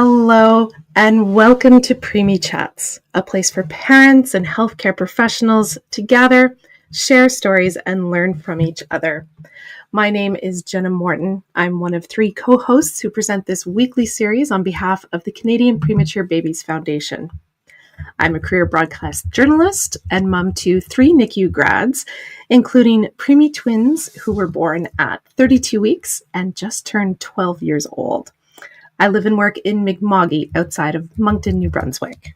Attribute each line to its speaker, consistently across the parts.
Speaker 1: Hello and welcome to Preemie Chats, a place for parents and healthcare professionals to gather, share stories, and learn from each other. My name is Jenna Morton. I'm one of three co-hosts who present this weekly series on behalf of the Canadian Premature Babies Foundation. I'm a career broadcast journalist and mom to three NICU grads, including preemie twins who were born at 32 weeks and just turned 12 years old. I live and work in Mi'kma'ki outside of Moncton, New Brunswick.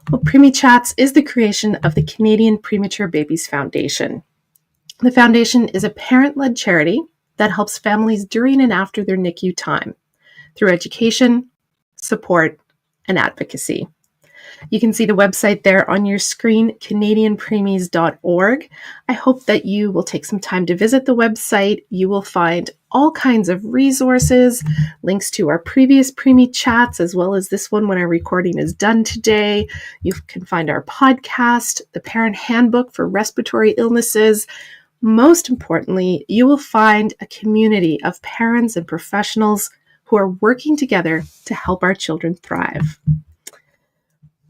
Speaker 1: Well, Preemie Chats is the creation of the Canadian Premature Babies Foundation. The foundation is a parent-led charity that helps families during and after their NICU time through education, support, and advocacy. You can see the website there on your screen, canadianpreemies.org. I hope that you will take some time to visit the website. You will find all kinds of resources, links to our previous Preemie chats, as well as this one when our recording is done today. You can find our podcast, the parent handbook for respiratory illnesses. Most importantly, you will find a community of parents and professionals who are working together to help our children thrive.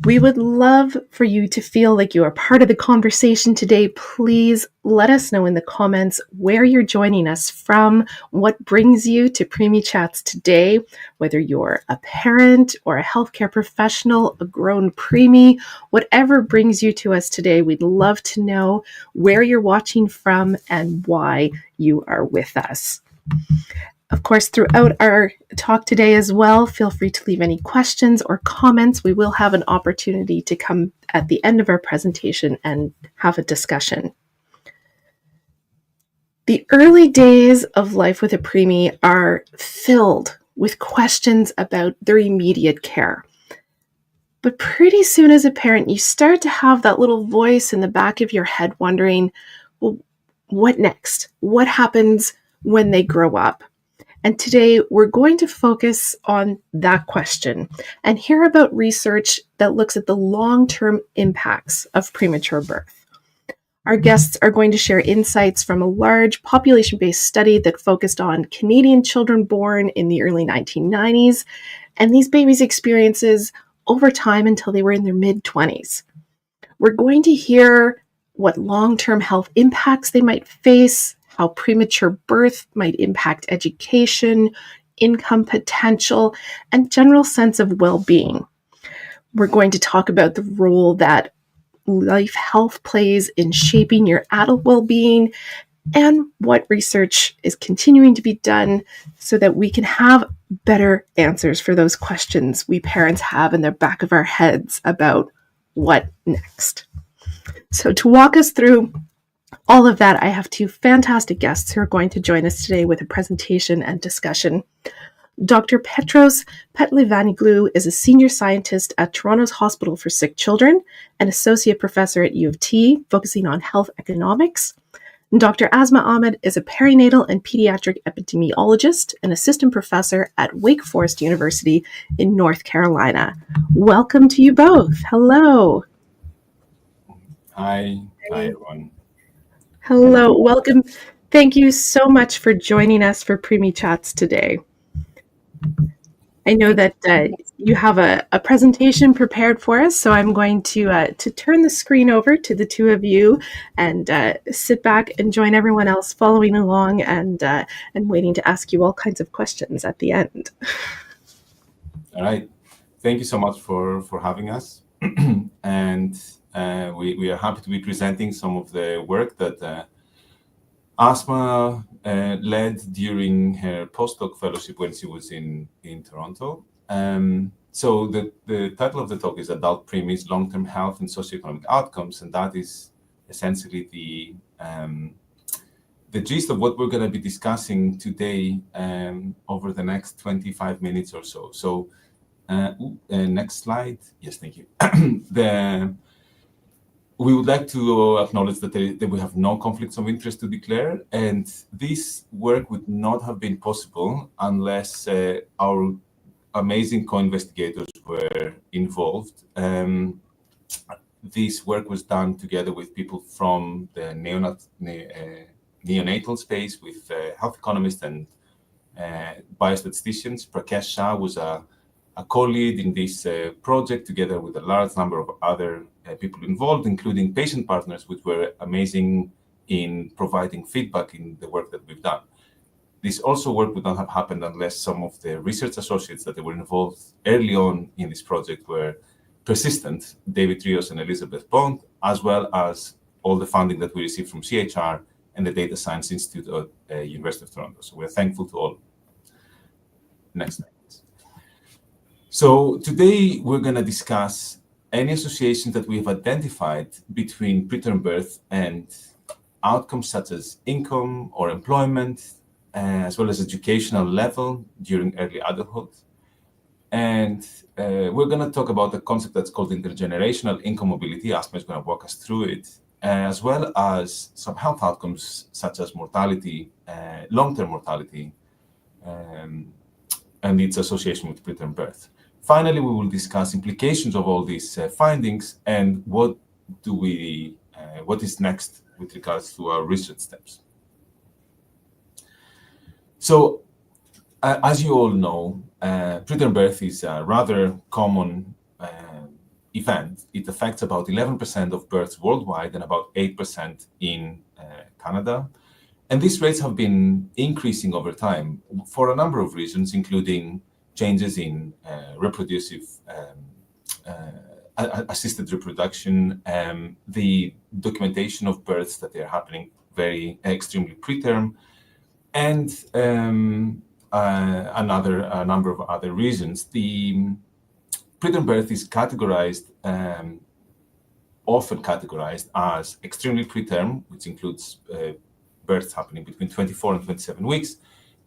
Speaker 1: We would love for you to feel like you are part of the conversation today. Please let us know in the comments where you're joining us from, what brings you to Preemie Chats today, whether you're a parent or a healthcare professional, a grown preemie, whatever brings you to us today. We'd love to know where you're watching from and why you are with us. Of course, throughout our talk today as well, feel free to leave any questions or comments. We will have an opportunity to come at the end of our presentation and have a discussion. The early days of life with a preemie are filled with questions about their immediate care. But pretty soon as a parent, you start to have that little voice in the back of your head wondering, well, what next? What happens when they grow up? And today we're going to focus on that question and hear about research that looks at the long-term impacts of premature birth. Our guests are going to share insights from a large population-based study that focused on Canadian children born in the early 1990s and these babies' experiences over time until they were in their mid-20s. We're going to hear what long-term health impacts they might face, how premature birth might impact education, income potential, and general sense of well-being. We're going to talk about the role that life health plays in shaping your adult well-being and what research is continuing to be done so that we can have better answers for those questions we parents have in the back of our heads about what next. So to walk us through all of that, I have two fantastic guests who are going to join us today with a presentation and discussion. Dr. Petros Pechlivanoglou is a senior scientist at Toronto's Hospital for Sick Children and associate professor at U of T, focusing on health economics. And Dr. Asma Ahmed is a perinatal and pediatric epidemiologist and assistant professor at Wake Forest University in North Carolina. Welcome to you both. Hello.
Speaker 2: Hi everyone.
Speaker 1: Hello, welcome. Thank you so much for joining us for Preemie Chats today. I know that you have a presentation prepared for us, so I'm going to turn the screen over to the two of you and sit back and join everyone else following along and waiting to ask you all kinds of questions at the end.
Speaker 2: All right. Thank you so much for having us. And we are happy to be presenting some of the work that Asma led during her postdoc fellowship when she was in Toronto. So the title of the talk is Adult Preemies, Long-Term Health and Socioeconomic Outcomes, and that is essentially the gist of what we're going to be discussing today over the next 25 minutes or so. So next slide. Yes, thank you. We would like to acknowledge that we have no conflicts of interest to declare, and this work would not have been possible unless our amazing co-investigators were involved. This work was done together with people from the neonatal space, with health economists and biostatisticians. Prakesh Shah was a a co-lead in this project together with a large number of other people involved, including patient partners, which were amazing in providing feedback in the work that we've done. This also work would not have happened unless some of the research associates that were involved early on in this project were persistent, David Rios and Elizabeth Bond, as well as all the funding that we received from CHR and the Data Science Institute at University of Toronto. So we're thankful to all. Next slide, please. So today we're going to discuss any associations that we have identified between preterm birth and outcomes such as income or employment, as well as educational level during early adulthood. And we're going to talk about a concept that's called intergenerational income mobility. Asma is going to walk us through it, as well as some health outcomes such as mortality, long-term mortality, and its association with preterm birth. Finally, we will discuss implications of all these findings and what is next with regards to our research steps. So, as you all know, preterm birth is a rather common event. It affects about 11% of births worldwide and about 8% in Canada. And these rates have been increasing over time for a number of reasons, including changes in reproductive assisted reproduction, the documentation of births that are happening extremely preterm, and a number of other reasons. The preterm birth is often categorized as extremely preterm, which includes births happening between 24 and 27 weeks,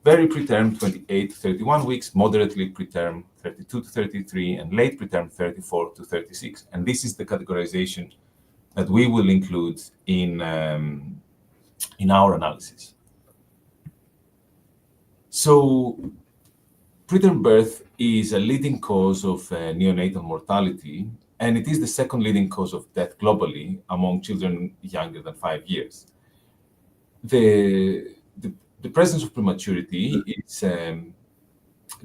Speaker 2: very preterm, 28 to 31 weeks, moderately preterm, 32 to 33, and late preterm, 34 to 36. And this is the categorization that we will include in our analysis. So preterm birth is a leading cause of neonatal mortality, and it is the second leading cause of death globally among children younger than 5 years. The presence of prematurity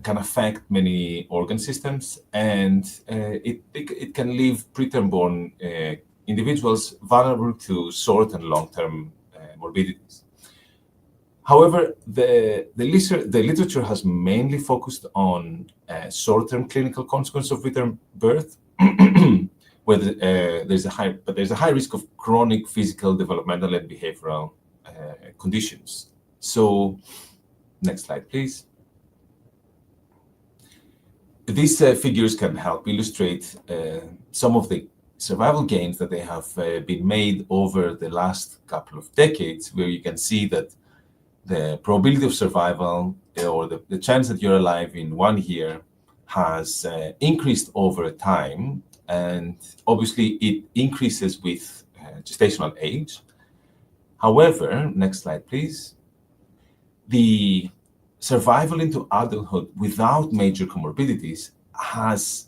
Speaker 2: can affect many organ systems, and it can leave preterm-born individuals vulnerable to short and long-term morbidities. However, the literature has mainly focused on short-term clinical consequences of preterm birth, where there's a high risk of chronic physical, developmental, and behavioral conditions. So, next slide, please. These figures can help illustrate some of the survival gains that they have been made over the last couple of decades, where you can see that the probability of survival or the chance that you're alive in 1 year has increased over time, and obviously it increases with gestational age. However, next slide, please. The survival into adulthood without major comorbidities has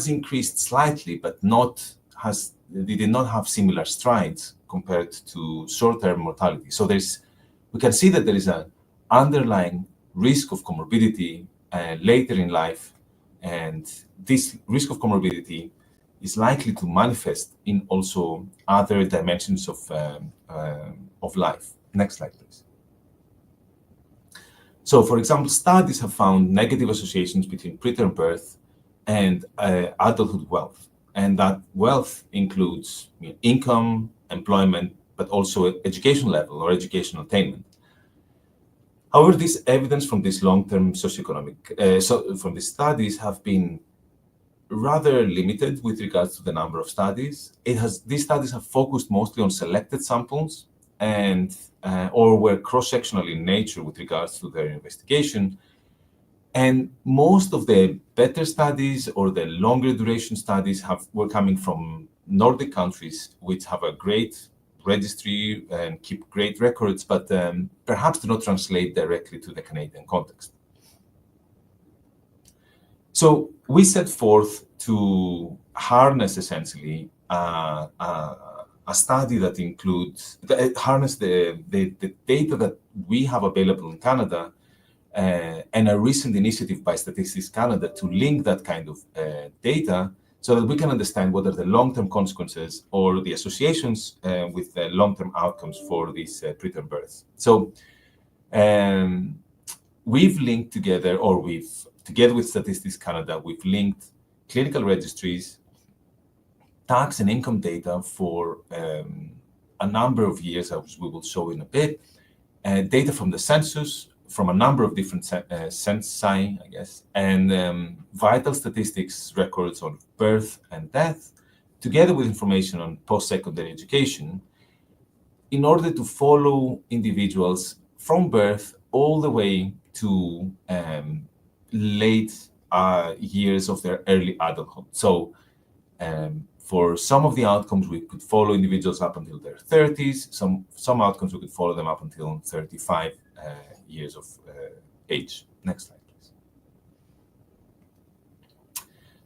Speaker 2: increased slightly, but they did not have similar strides compared to short-term mortality. So we can see that there is an underlying risk of comorbidity later in life, and this risk of comorbidity is likely to manifest in also other dimensions of life. Next slide, please. So, for example, studies have found negative associations between preterm birth and adulthood wealth, and that wealth includes income, employment, but also education level or educational attainment. However, this evidence from this long-term socioeconomic, from the studies have been rather limited with regards to the number of studies. These studies have focused mostly on selected samples and or were cross-sectional in nature with regards to their investigation. And most of the better studies or the longer duration studies were coming from Nordic countries, which have a great registry and keep great records, but perhaps do not translate directly to the Canadian context. So we set forth to harness essentially a study that includes harness the data that we have available in Canada and a recent initiative by Statistics Canada to link that kind of data so that we can understand what are the long-term consequences or the associations with the long-term outcomes for these preterm births. So we've linked together, or together with Statistics Canada, we've linked clinical registries, tax and income data for a number of years, as we will show in a bit, data from the census, from a number of different censi, I guess, and vital statistics records on birth and death, together with information on post-secondary education, in order to follow individuals from birth all the way to late years of their early adulthood. So for some of the outcomes, we could follow individuals up until their 30s. Some outcomes, we could follow them up until 35 years of age. Next slide, please.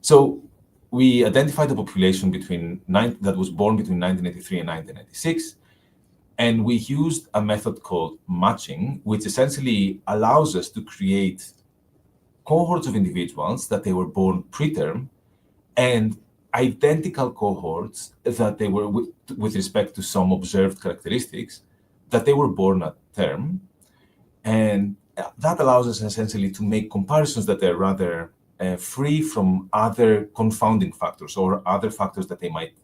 Speaker 2: So we identified the population that was born between 1983 and 1996, and we used a method called matching, which essentially allows us to create cohorts of individuals that they were born preterm and identical cohorts that they were with respect to some observed characteristics that they were born at term. And that allows us essentially to make comparisons that are rather free from other confounding factors or other factors that they might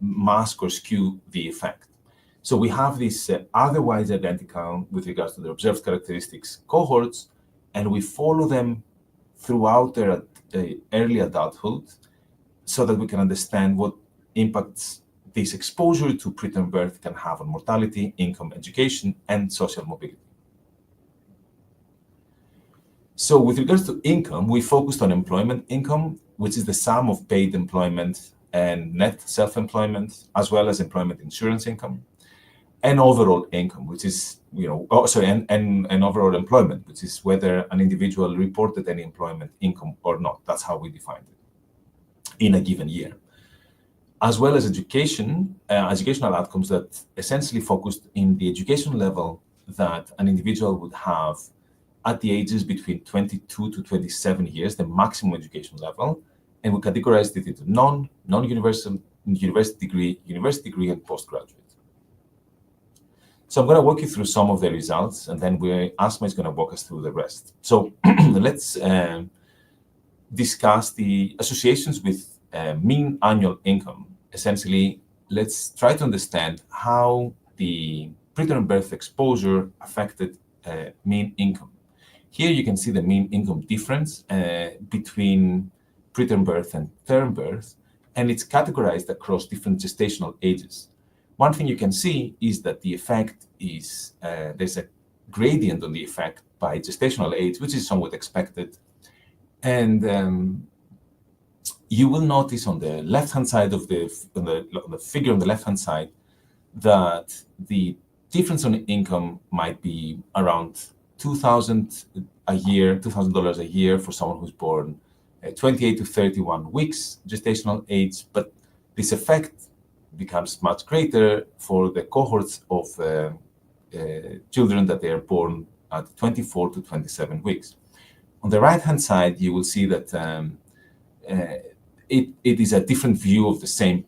Speaker 2: mask or skew the effect. So we have these otherwise identical with regards to the observed characteristics cohorts, and we follow them throughout their early adulthood so that we can understand what impacts this exposure to preterm birth can have on mortality, income, education, and social mobility. So with regards to income, we focused on employment income, which is the sum of paid employment and net self-employment, as well as employment insurance income, and overall income, which is, and overall employment, which is whether an individual reported any employment income or not. That's how we defined it in a given year. As well as educational outcomes that essentially focused in the education level that an individual would have at the ages between 22 to 27 years, the maximum education level, and we categorized it into non-university degree, university degree, and postgraduate. So I'm going to walk you through some of the results, and then Asma is going to walk us through the rest. So let's discuss the associations with mean annual income. Essentially, let's try to understand how the preterm birth exposure affected mean income. Here you can see the mean income difference between preterm birth and term birth, and it's categorized across different gestational ages. One thing you can see is that the effect is, there's a gradient on the effect by gestational age, which is somewhat expected. And you will notice on the left-hand side of the figure on the left-hand side that the difference on income might be around $2,000 a year for someone who's born 28 to 31 weeks gestational age, but this effect becomes much greater for the cohorts of children that they are born at 24 to 27 weeks. On the right-hand side, you will see that it is a different view of the same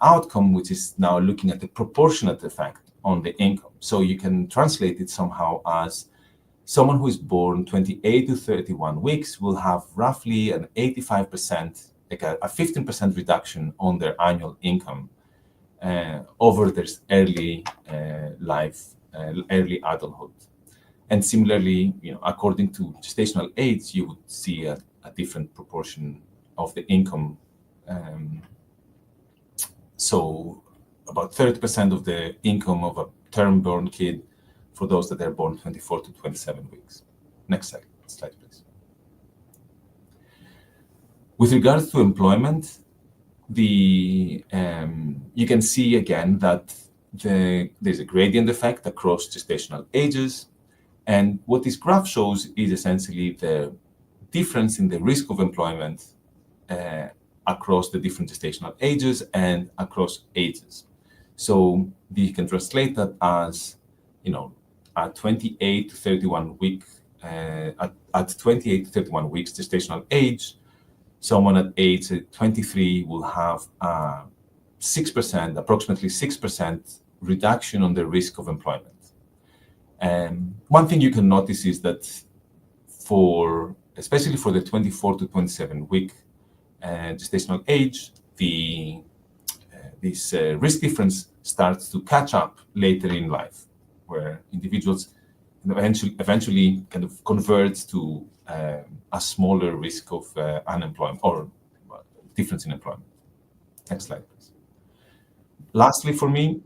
Speaker 2: outcome, which is now looking at the proportionate effect on the income. So you can translate it somehow as someone who is born 28 to 31 weeks will have roughly an 85%, like a 15% reduction on their annual income over their early life, early adulthood. And similarly, according to gestational age, you would see a different proportion of the income. So about 30% of the income of a term-born kid for those that are born 24 to 27 weeks. Next slide, please. With regards to employment, you can see again that there's a gradient effect across gestational ages. And what this graph shows is essentially the difference in the risk of employment across the different gestational ages and across ages. So you can translate that as, a 28 to 31 week at 28 to 31 weeks gestational age, someone at age 23 will have 6%, approximately 6% reduction on the risk of employment. And one thing you can notice is that especially for the 24 to 27 week gestational age, this risk difference starts to catch up later in life, where individuals eventually kind of convert to a smaller risk of unemployment or difference in employment. Next slide, please. Lastly, for me,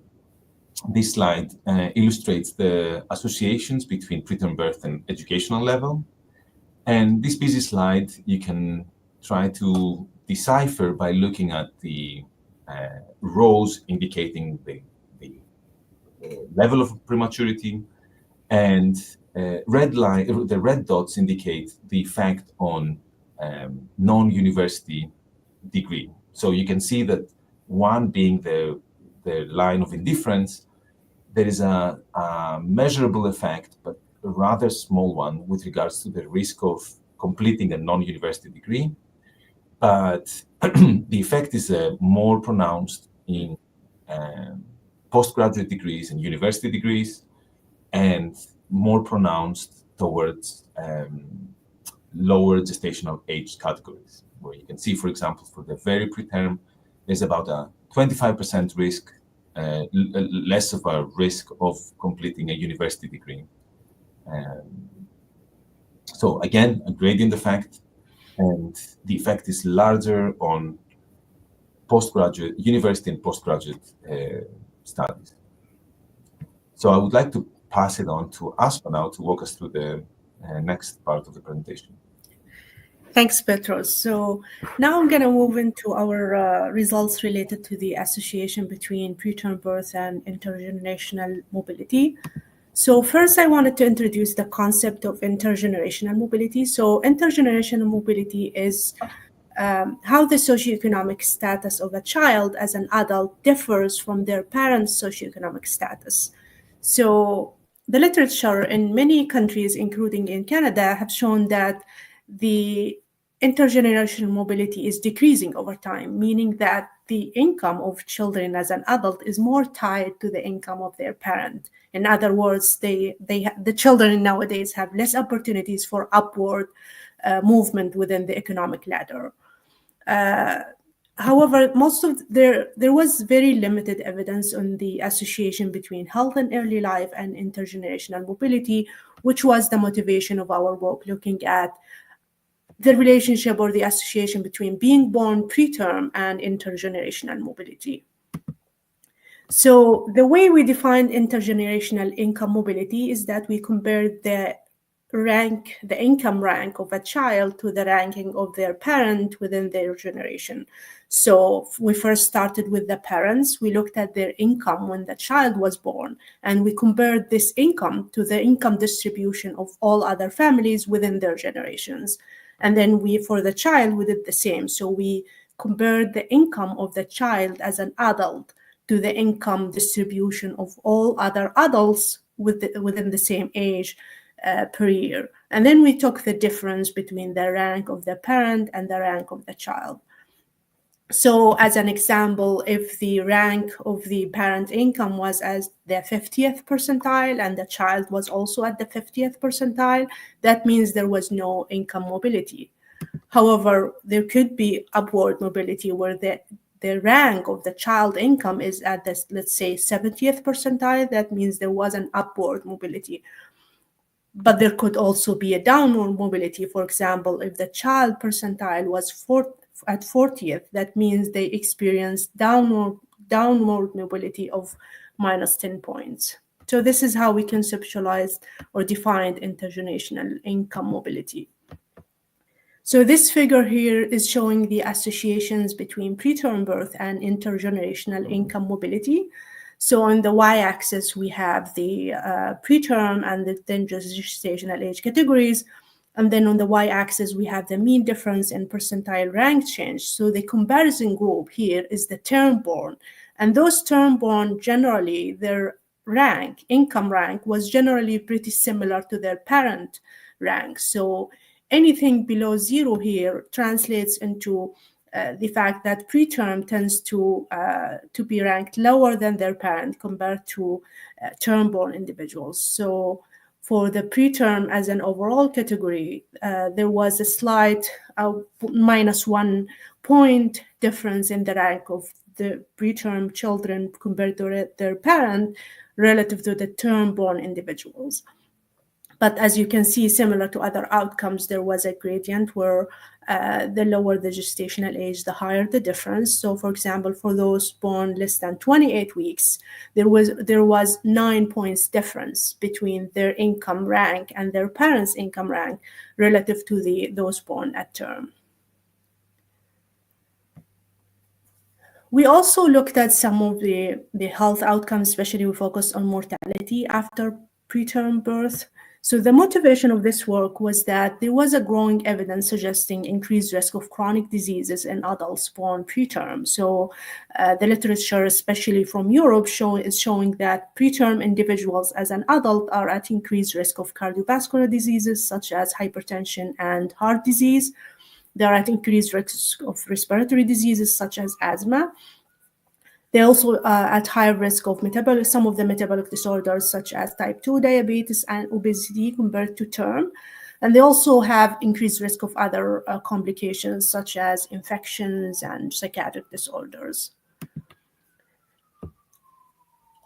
Speaker 2: this slide illustrates the associations between preterm birth and educational level. And this busy slide, you can try to decipher by looking at the rows indicating the level of prematurity, and the red dots indicate the effect on non-university degree. So you can see that one being the line of indifference, there is a measurable effect, but a rather small one with regards to the risk of completing a non-university degree. But the effect is more pronounced in postgraduate degrees and university degrees, and more pronounced towards lower gestational age categories, where you can see, for example, for the very preterm, there's about a 25% risk, less of a risk of completing a university degree. So again, a gradient effect, and the effect is larger on postgraduate, university and postgraduate studies. So I would like to pass it on to Asma now to walk us through the next part of the presentation.
Speaker 3: Thanks, Petros. So now I'm going to move into our results related to the association between preterm birth and intergenerational mobility. So first, I wanted to introduce the concept of intergenerational mobility. So intergenerational mobility is how the socioeconomic status of a child as an adult differs from their parents' socioeconomic status. So the literature in many countries, including in Canada, have shown that the intergenerational mobility is decreasing over time, meaning that the income of children as an adult is more tied to the income of their parent. In other words, the children nowadays have less opportunities for upward movement within the economic ladder. However, there was very limited evidence on the association between health and early life and intergenerational mobility, which was the motivation of our work, looking at the relationship or the association between being born preterm and intergenerational mobility. So the way we define intergenerational income mobility is that we compare the income rank of a child to the ranking of their parent within their generation. So we first started with the parents. We looked at their income when the child was born, and we compared this income to the income distribution of all other families within their generations. And then for the child, we did the same. So we compared the income of the child as an adult to the income distribution of all other adults within the same age per year. And then we took the difference between the rank of the parent and the rank of the child. So as an example, if the rank of the parent income was as the 50th percentile and the child was also at the 50th percentile, that means there was no income mobility. However, there could be upward mobility where the rank of the child income is at this, let's say, 70th percentile. That means there was an upward mobility. But there could also be a downward mobility. For example, if the child percentile was at 40th, that means they experienced downward mobility of minus 10 points. So this is how we conceptualized or defined intergenerational income mobility. So this figure here is showing the associations between preterm birth and intergenerational income mobility. So on the y-axis, we have the preterm and the then gestational age categories. And then on the y-axis, we have the mean difference in percentile rank change. So the comparison group here is the term-born. And those term-born, generally, their income rank was generally pretty similar to their parent rank. So anything below 0 here translates into the fact that preterm tends to be ranked lower than their parent compared to term-born individuals. So for the preterm as an overall category, there was a slight -1 point difference in the rank of the preterm children compared to their parent relative to the term-born individuals. But as you can see, similar to other outcomes, there was a gradient where the lower the gestational age, the higher the difference. So for example, for those born less than 28 weeks, there was 9 points difference between their income rank and their parents' income rank relative to those born at term. We also looked at some of the health outcomes, especially we focused on mortality after preterm birth. So the motivation of this work was that there was a growing evidence suggesting increased risk of chronic diseases in adults born preterm. So the literature, especially from Europe, is showing that preterm individuals as an adult are at increased risk of cardiovascular diseases such as hypertension and heart disease. They are at increased risk of respiratory diseases such as asthma. They're also at higher risk of some of the metabolic disorders such as type 2 diabetes and obesity compared to term. And they also have increased risk of other complications such as infections and psychiatric disorders.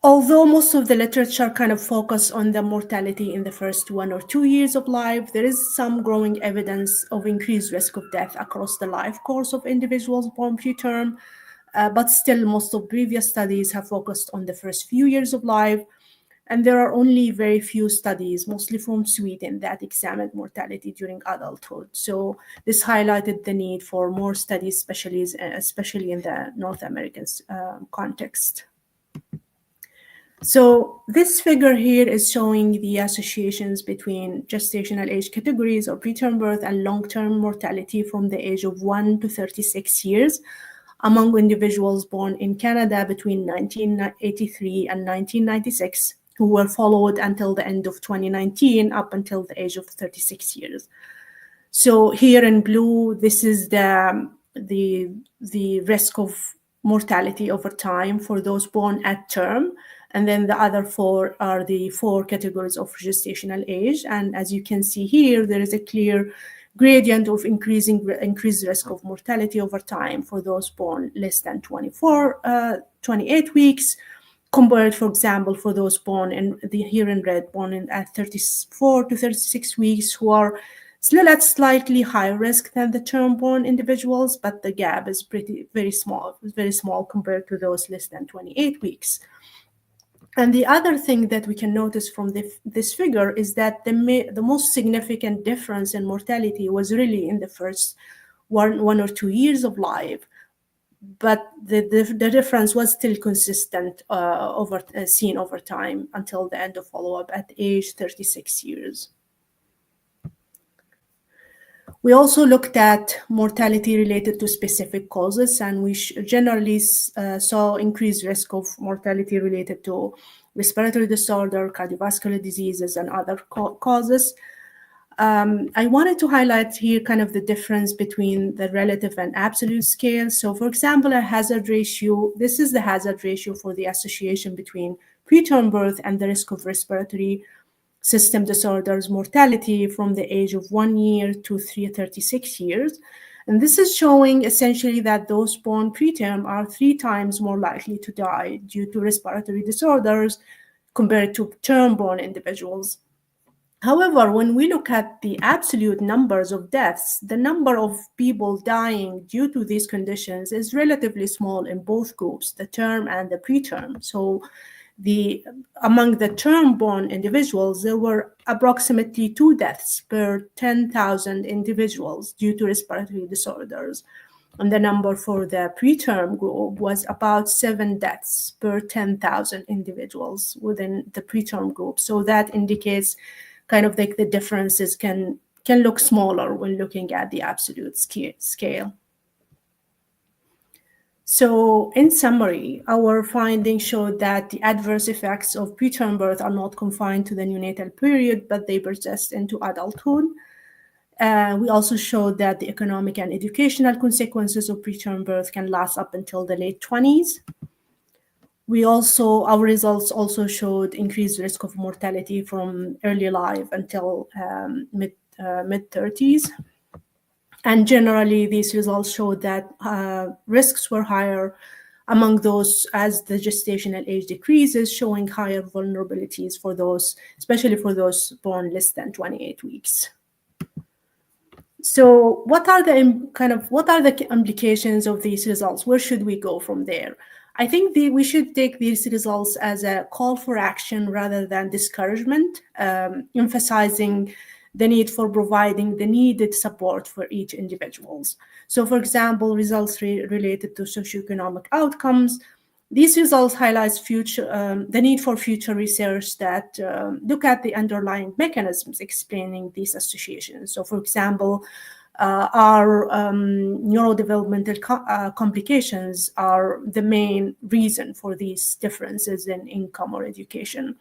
Speaker 3: Although most of the literature kind of focus on the mortality in the first 1 or 2 years of life, there is some growing evidence of increased risk of death across the life course of individuals born preterm. But still, most of previous studies have focused on the first few years of life, and there are only very few studies, mostly from Sweden, that examined mortality during adulthood. So this highlighted the need for more studies, especially in the North American context. So this figure here is showing the associations between gestational age categories or preterm birth and long-term mortality from the age of 1 to 36 years among individuals born in Canada between 1983 and 1996, who were followed until the end of 2019 up until the age of 36 years. So here in blue, this is the risk of mortality over time for those born at term. And then the other 4 are the 4 categories of gestational age. And as you can see here, there is a clear gradient of increased risk of mortality over time for those born less than 28 weeks, compared, for example, for those born here in red, born at 34 to 36 weeks, who are still at slightly higher risk than the term-born individuals, but the gap is very small compared to those less than 28 weeks. And the other thing that we can notice from this figure is that the most significant difference in mortality was really in the first one or 2 years of life, but the difference was still consistent seen over time until the end of follow-up at age 36 years. We also looked at mortality related to specific causes, and we generally saw increased risk of mortality related to respiratory disorder, cardiovascular diseases, and other causes. I wanted to highlight here kind of the difference between the relative and absolute scale. So for example, a hazard ratio, this is the hazard ratio for the association between preterm birth and the risk of respiratory system disorders mortality from the age of 1 year to 36 years. And this is showing essentially that those born preterm are 3 times more likely to die due to respiratory disorders compared to term-born individuals. However, when we look at the absolute numbers of deaths, the number of people dying due to these conditions is relatively small in both groups, the term and the preterm. So among the term-born individuals, there were approximately 2 deaths per 10,000 individuals due to respiratory disorders. And the number for the preterm group was about 7 deaths per 10,000 individuals within the preterm group. So that indicates kind of like the differences can look smaller when looking at the absolute scale. So, in summary, our findings showed that the adverse effects of preterm birth are not confined to the neonatal period, but they persist into adulthood. We also showed that the economic and educational consequences of preterm birth can last up until the late 20s. Our results also showed increased risk of mortality from early life until mid 30s. And generally, these results showed that risks were higher among those as the gestational age decreases, showing higher vulnerabilities for those, especially for those born less than 28 weeks. So what are the implications of these results? Where should we go from there? I think we should take these results as a call for action rather than discouragement, emphasizing the need for providing the needed support for each individuals. So, for example, results related to socioeconomic outcomes. These results highlight the need for future research that look at the underlying mechanisms explaining these associations. So, for example, our neurodevelopmental complications are the main reason for these differences in income or education.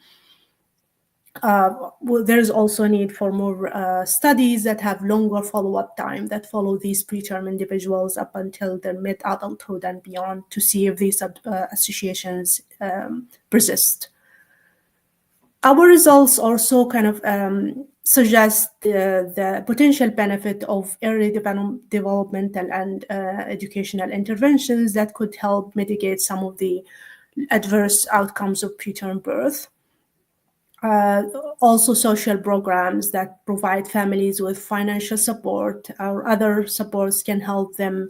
Speaker 3: There's also a need for more studies that have longer follow-up time that follow these preterm individuals up until their mid-adulthood and beyond to see if these associations persist. Our results also suggest the potential benefit of early developmental and educational interventions that could help mitigate some of the adverse outcomes of preterm birth. Also social programs that provide families with financial support or other supports can help them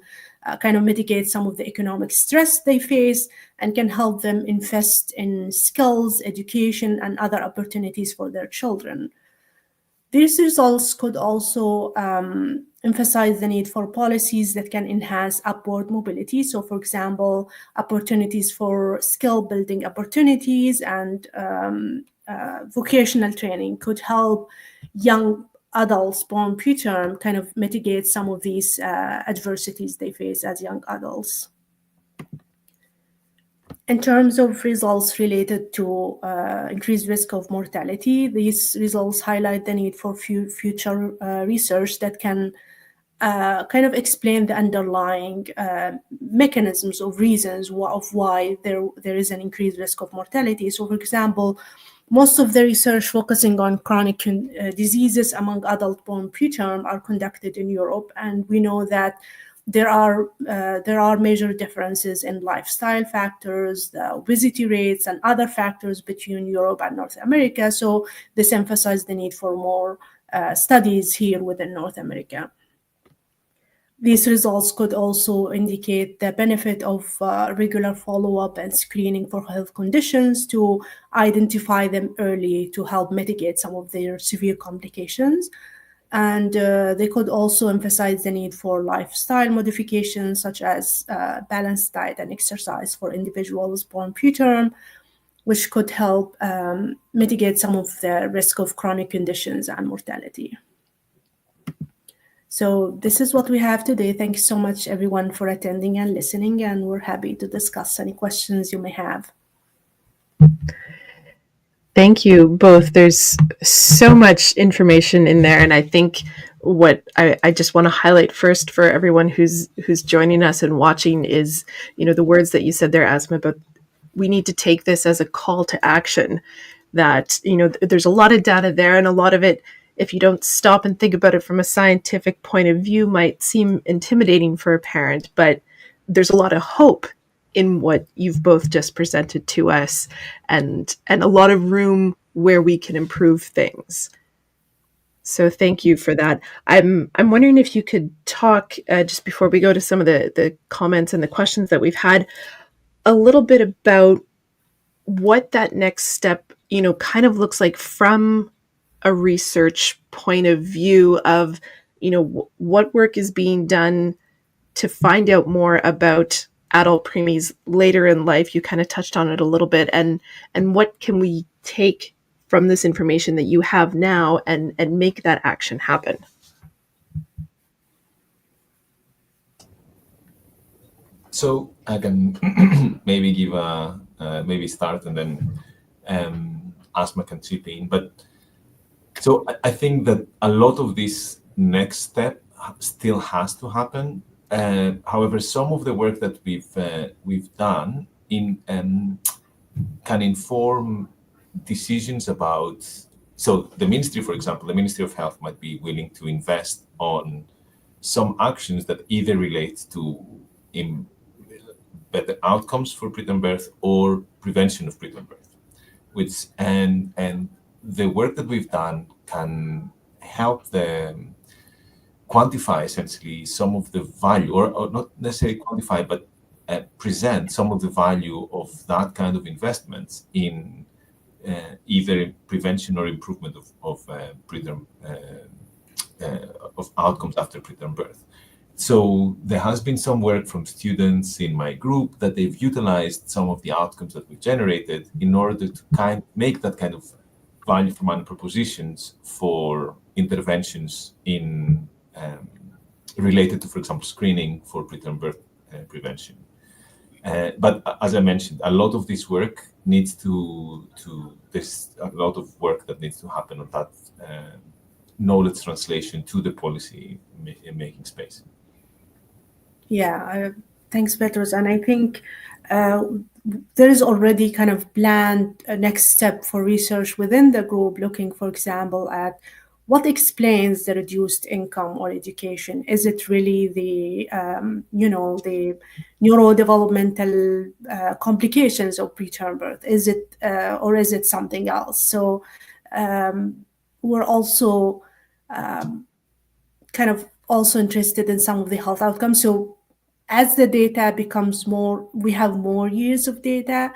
Speaker 3: mitigate some of the economic stress they face and can help them invest in skills, education, and other opportunities for their children. These results could also emphasize the need for policies that can enhance upward mobility. So, for example, opportunities for skill building opportunities and vocational training could help young adults born preterm mitigate some of these adversities they face as young adults. In terms of results related to increased risk of mortality, these results highlight the need for future research that can explain the underlying mechanisms of reasons of why there is an increased risk of mortality. So, for example, most of the research focusing on chronic diseases among adult born preterm are conducted in Europe, and we know that there are major differences in lifestyle factors, the obesity rates, and other factors between Europe and North America. So this emphasized the need for more studies here within North America. These results could also indicate the benefit of regular follow-up and screening for health conditions to identify them early to help mitigate some of their severe complications. And they could also emphasize the need for lifestyle modifications such as balanced diet and exercise for individuals born preterm, which could help mitigate some of the risk of chronic conditions and mortality. So this is what we have today. Thank you so much, everyone, for attending and listening, and we're happy to discuss any questions you may have.
Speaker 1: Thank you both. There's so much information in there, and I think what I just want to highlight first for everyone who's joining us and watching is, the words that you said there, Asma, but we need to take this as a call to action. That there's a lot of data there, and a lot of it, if you don't stop and think about it from a scientific point of view, might seem intimidating for a parent, but there's a lot of hope in what you've both just presented to us, and a lot of room where we can improve things. So thank you for that. I'm wondering if you could talk, just before we go to some of the comments and the questions that we've had, a little bit about what that next step, kind of looks like from a research point of view of, what work is being done to find out more about adult preemies later in life. You kind of touched on it a little bit, and what can we take from this information that you have now and make that action happen?
Speaker 2: So I can maybe give maybe start and then Asma can chip in. But so I think that a lot of this next step still has to happen. However, some of the work that we've done can inform decisions about. So the ministry, for example, the Ministry of Health might be willing to invest on some actions that either relate to better outcomes for preterm birth or prevention of preterm birth, which and the work that we've done can help them quantify essentially some of the value, or not necessarily quantify, but present some of the value of that kind of investments in either prevention or improvement of preterm of outcomes after preterm birth. So there has been some work from students in my group that they've utilized some of the outcomes that we've generated in order to make that kind of value for money propositions for interventions in related to, for example, screening for preterm birth prevention. But as I mentioned, a lot of this work needs there's a lot of work that needs to happen on that knowledge translation to the policy making space.
Speaker 3: Yeah, thanks, Petros. And I think there is already kind of planned a next step for research within the group, looking, for example, at what explains the reduced income or education. Is it really the, the neurodevelopmental complications of preterm birth? Is it, or is it something else? So we're also kind of also interested in some of the health outcomes. So as the data becomes more, we have more years of data,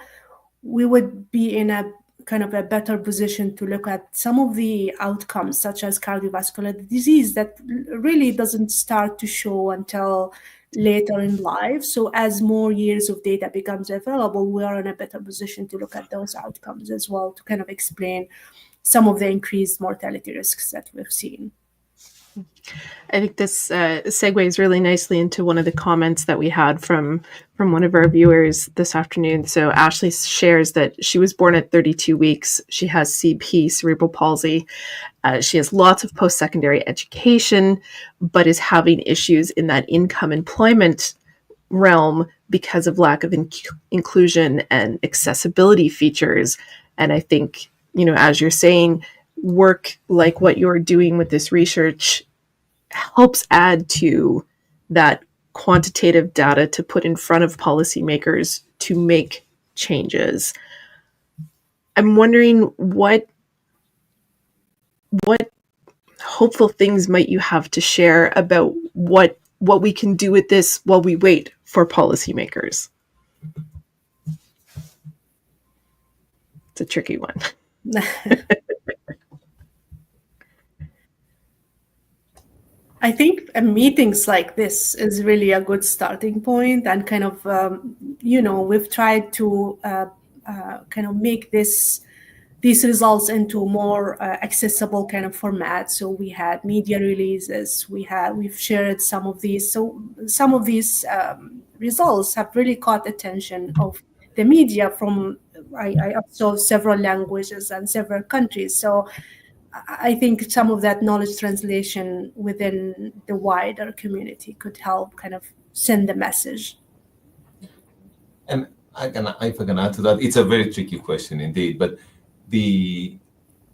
Speaker 3: we would be in a kind of a better position to look at some of the outcomes, such as cardiovascular disease, that really doesn't start to show until later in life. So as more years of data becomes available, we are in a better position to look at those outcomes as well, to kind of explain some of the increased mortality risks that we've seen.
Speaker 1: I think this segues really nicely into one of the comments that we had from one of our viewers this afternoon. So Ashley shares that she was born at 32 weeks. She has CP, cerebral palsy. She has lots of post-secondary education, but is having issues in that income employment realm because of lack of inclusion and accessibility features. And I think, as you're saying, work like what you're doing with this research helps add to that quantitative data to put in front of policymakers to make changes. I'm wondering what hopeful things might you have to share about what we can do with this while we wait for policymakers? It's a tricky one.
Speaker 3: I think meetings like this is really a good starting point, and kind of, we've tried to kind of make these results into more accessible kind of format. So we had media releases, we've shared some of these. So some of these results have really caught attention of the media from, I saw several languages and several countries. So I think some of that knowledge translation within the wider community could help kind of send the message.
Speaker 2: And if I can add to that, it's a very tricky question indeed. But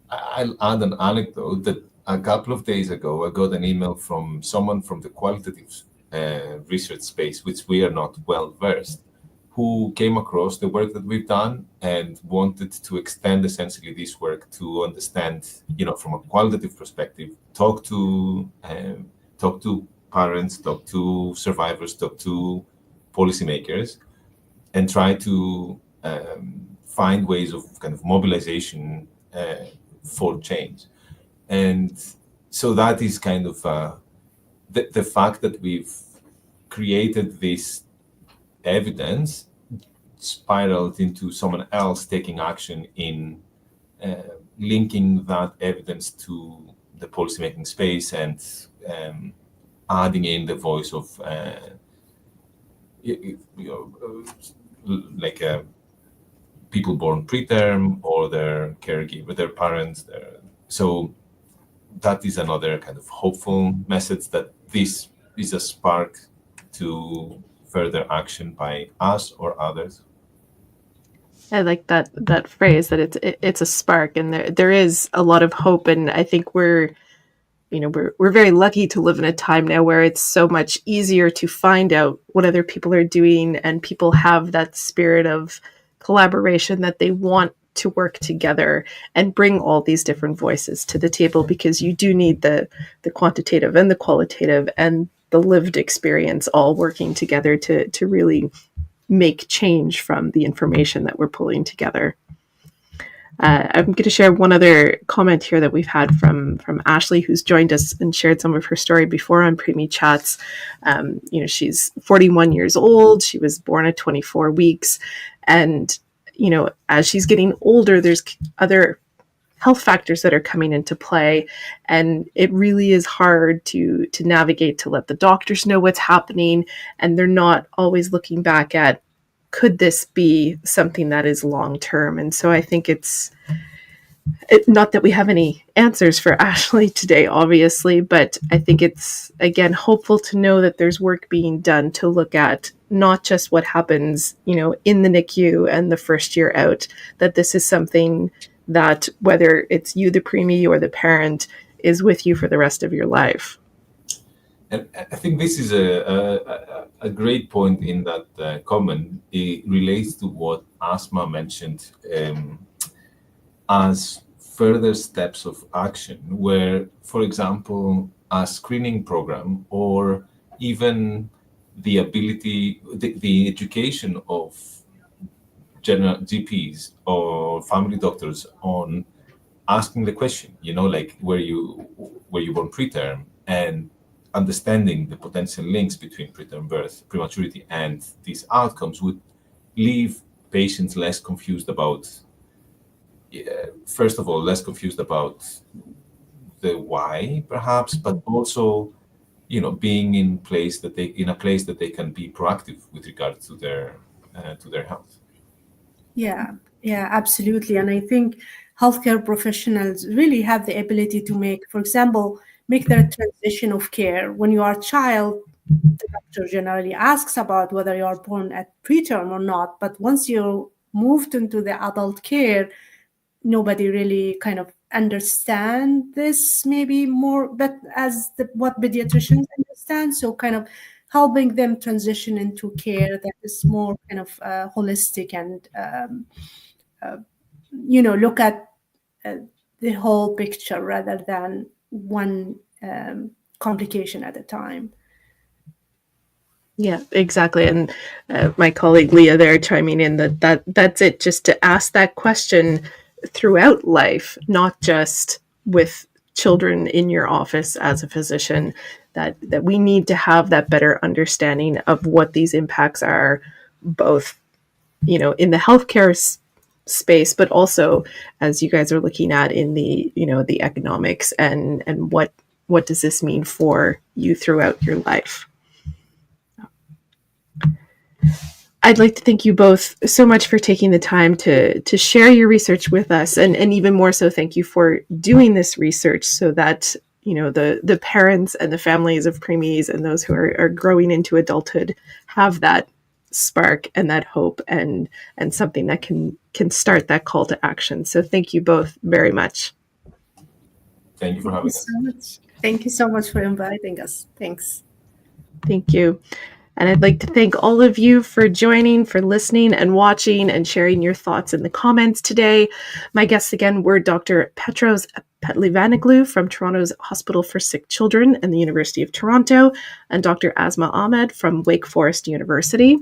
Speaker 2: I'll add an anecdote that a couple of days ago, I got an email from someone from the qualitative research space, which we are not well versed, who came across the work that we've done and wanted to extend essentially this work to understand, from a qualitative perspective, talk to parents, talk to survivors, talk to policymakers, and try to find ways of kind of mobilization for change. And so that is kind of the fact that we've created this evidence spiraled into someone else taking action in linking that evidence to the policymaking space and adding in the voice of like people born preterm or their caregiver, their parents. So that is another kind of hopeful message that this is a spark to further action by us or others.
Speaker 1: I like that phrase, that it's a spark, and there is a lot of hope. And I think we're very lucky to live in a time now where it's so much easier to find out what other people are doing, and people have that spirit of collaboration, that they want to work together and bring all these different voices to the table, because you do need the quantitative and the qualitative and the lived experience all working together to really make change from the information that we're pulling together. I'm going to share one other comment here that we've had from Ashley, who's joined us and shared some of her story before on Preemie Chats. She's 41 years old. She was born at 24 weeks. And, as she's getting older, there's other health factors that are coming into play. And it really is hard to navigate, to let the doctors know what's happening. And they're not always looking back at, could this be something that is long-term? And so I think it's not that we have any answers for Ashley today, obviously, but I think it's, again, hopeful to know that there's work being done to look at not just what happens, in the NICU and the first year out, that this is something that, whether it's you, the preemie, or the parent, is with you for the rest of your life.
Speaker 2: And I think this is a great point in that comment. It relates to what Asma mentioned as further steps of action, where, for example, a screening program, or even the ability, the education of general GPs or family doctors on asking the question, like, were you born preterm, and understanding the potential links between preterm birth, prematurity, and these outcomes would leave patients less confused about, first of all, less confused about the why, perhaps, but also, being in a place that they can be proactive with regard to their health.
Speaker 3: Yeah, absolutely. And I think healthcare professionals really have the ability to make, for example, make that transition of care. When you are a child, the doctor generally asks about whether you are born at preterm or not. But once you moved into the adult care, nobody really kind of understand this maybe more, but what pediatricians understand. So kind of helping them transition into care that is more kind of holistic and look at the whole picture rather than one complication at a time.
Speaker 1: Yeah, exactly. And my colleague Leah there chiming in that's it, just to ask that question throughout life, not just with children in your office as a physician, that we need to have that better understanding of what these impacts are, both, in the healthcare space, but also, as you guys are looking at, in the, the economics, and what does this mean for you throughout your life. I'd like to thank you both so much for taking the time to share your research with us, and even more so, thank you for doing this research so that, the parents and the families of preemies and those who are growing into adulthood have that spark and that hope and something that can start that call to action. So thank you both very much.
Speaker 2: Thank you for having us.
Speaker 3: Thank you so much for inviting us. Thanks.
Speaker 1: Thank you. And I'd like to thank all of you for joining, for listening and watching and sharing your thoughts in the comments today. My guests again were Dr. Petros Pechlivanoglou from Toronto's Hospital for Sick Children and the University of Toronto, and Dr. Asma Ahmed from Wake Forest University.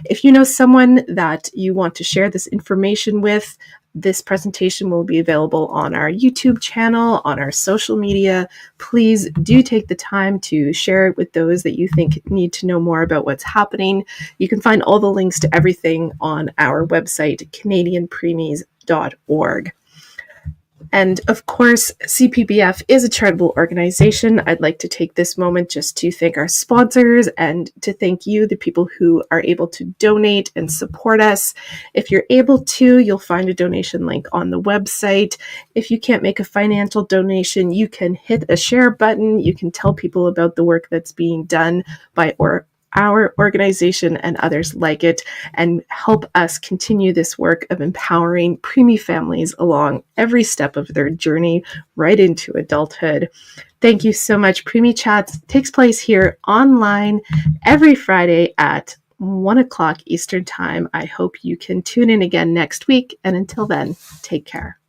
Speaker 1: If you know someone that you want to share this information with, this presentation will be available on our YouTube channel, on our social media. Please do take the time to share it with those that you think need to know more about what's happening. You can find all the links to everything on our website, canadianpreemies.org. And of course, CPBF is a charitable organization. I'd like to take this moment just to thank our sponsors and to thank you, the people who are able to donate and support us. If you're able to, you'll find a donation link on the website. If you can't make a financial donation, you can hit a share button. You can tell people about the work that's being done by our organization and others like it, and help us continue this work of empowering preemie families along every step of their journey right into adulthood. Thank you so much. Preemie Chats takes place here online every Friday at 1 o'clock Eastern Time. I hope you can tune in again next week. And until then, take care.